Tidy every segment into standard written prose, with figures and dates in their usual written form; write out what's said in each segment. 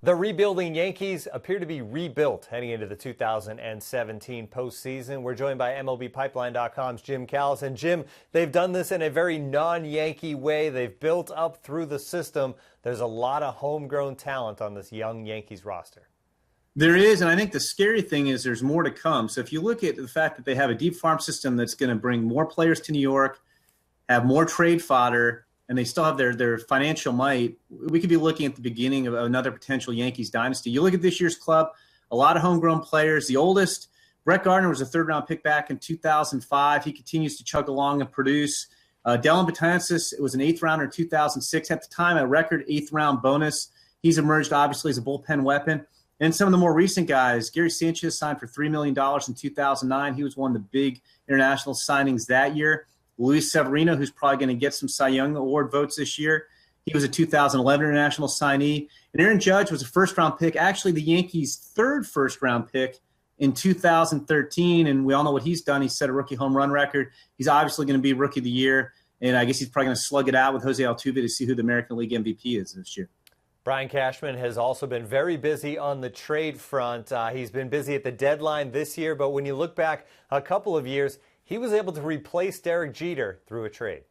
The rebuilding Yankees appear to be rebuilt heading into the 2017 postseason. We're joined by MLBpipeline.com's Jim Callis. And Jim, they've done this in a very non-Yankee way. They've built up through the system. There's a lot of homegrown talent on this young Yankees roster. There is, and I think the scary thing is there's more to come. So if you look at the fact that they have a deep farm system that's going to bring more players to New York, have more trade fodder, and they still have their financial might, we could be looking at the beginning of another potential Yankees dynasty. You look at this year's club, a lot of homegrown players. The oldest, Brett Gardner, was a third-round pick back in 2005. He continues to chug along and produce. Dellin Betances was an eighth-rounder in 2006. At the time, a record eighth-round bonus. He's emerged, obviously, as a bullpen weapon. And some of the more recent guys, Gary Sanchez signed for $3 million in 2009. He was one of the big international signings that year. Luis Severino, who's probably going to get some Cy Young Award votes this year. He was a 2011 international signee. And Aaron Judge was a first-round pick, actually the Yankees' third first-round pick in 2013. And we all know what he's done. He set a rookie home run record. He's obviously going to be Rookie of the Year. And I guess he's probably going to slug it out with Jose Altuve to see who the American League MVP is this year. Brian Cashman has also been very busy on the trade front. He's been busy at the deadline this year, but when you look back a couple of years, he was able to replace Derek Jeter through a trade.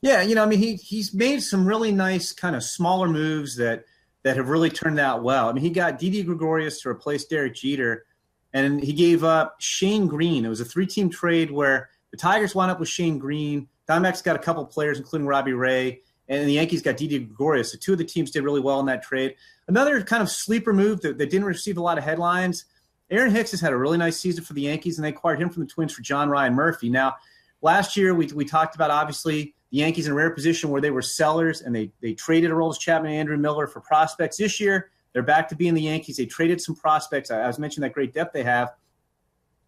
Yeah, he's made some really nice kind of smaller moves that have really turned out well. I mean, he got Didi Gregorius to replace Derek Jeter, and he gave up Shane Green. It was a three-team trade where the Tigers wound up with Shane Green, Diamondbacks got a couple of players, including Robbie Ray, and the Yankees got Didi Gregorius. So two of the teams did really well in that trade. Another kind of sleeper move that didn't receive a lot of headlines, Aaron Hicks has had a really nice season for the Yankees, and they acquired him from the Twins for John Ryan Murphy. Now, last year we talked about, obviously, the Yankees in a rare position where they were sellers, and they traded Aroldis Chapman and Andrew Miller for prospects. This year, they're back to being the Yankees. They traded some prospects. I was mentioning that great depth they have,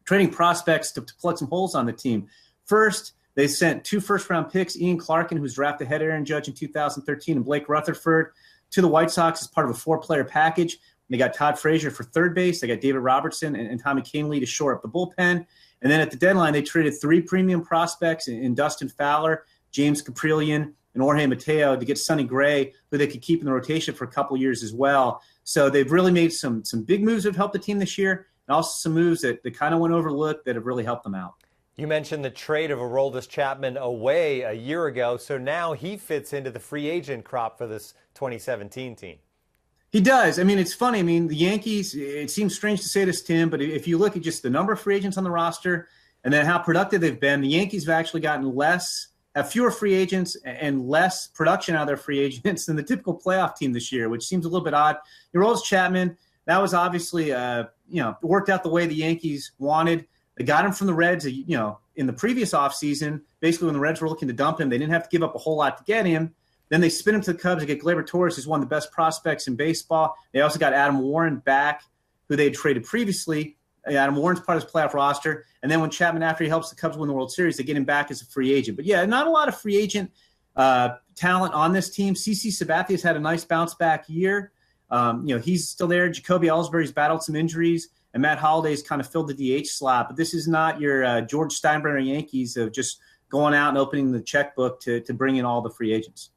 trading prospects to plug some holes on the team. First, they sent two first-round picks, Ian Clarkin, who's drafted ahead of Aaron Judge in 2013, and Blake Rutherford, to the White Sox as part of a four-player package. They got Todd Frazier for third base. They got David Robertson and Tommy Kahnle to shore up the bullpen. And then at the deadline, they traded three premium prospects in Dustin Fowler, James Caprillion, and Jorge Mateo to get Sonny Gray, who they could keep in the rotation for a couple years as well. So they've really made some big moves that have helped the team this year, and also some moves that kind of went overlooked that have really helped them out. You mentioned the trade of Aroldis Chapman away a year ago, so now he fits into the free agent crop for this 2017 team. He does. I mean, it's funny. I mean, the Yankees, it seems strange to say this, Tim, but if you look at just the number of free agents on the roster and then how productive they've been, the Yankees have actually have fewer free agents and less production out of their free agents than the typical playoff team this year, which seems a little bit odd. Aroldis Chapman, that was obviously, worked out the way the Yankees wanted. They got him from the Reds, in the previous offseason. Basically, when the Reds were looking to dump him, they didn't have to give up a whole lot to get him. Then they spin him to the Cubs to get Gleyber Torres, who's one of the best prospects in baseball. They also got Adam Warren back, who they had traded previously. Adam Warren's part of his playoff roster. And then when Chapman, after he helps the Cubs win the World Series, they get him back as a free agent. But, yeah, not a lot of free agent talent on this team. CC Sabathia's had a nice bounce-back year. He's still there. Jacoby Ellsbury's battled some injuries. And Matt Holliday's kind of filled the DH slot. But this is not your George Steinbrenner Yankees of just going out and opening the checkbook to bring in all the free agents.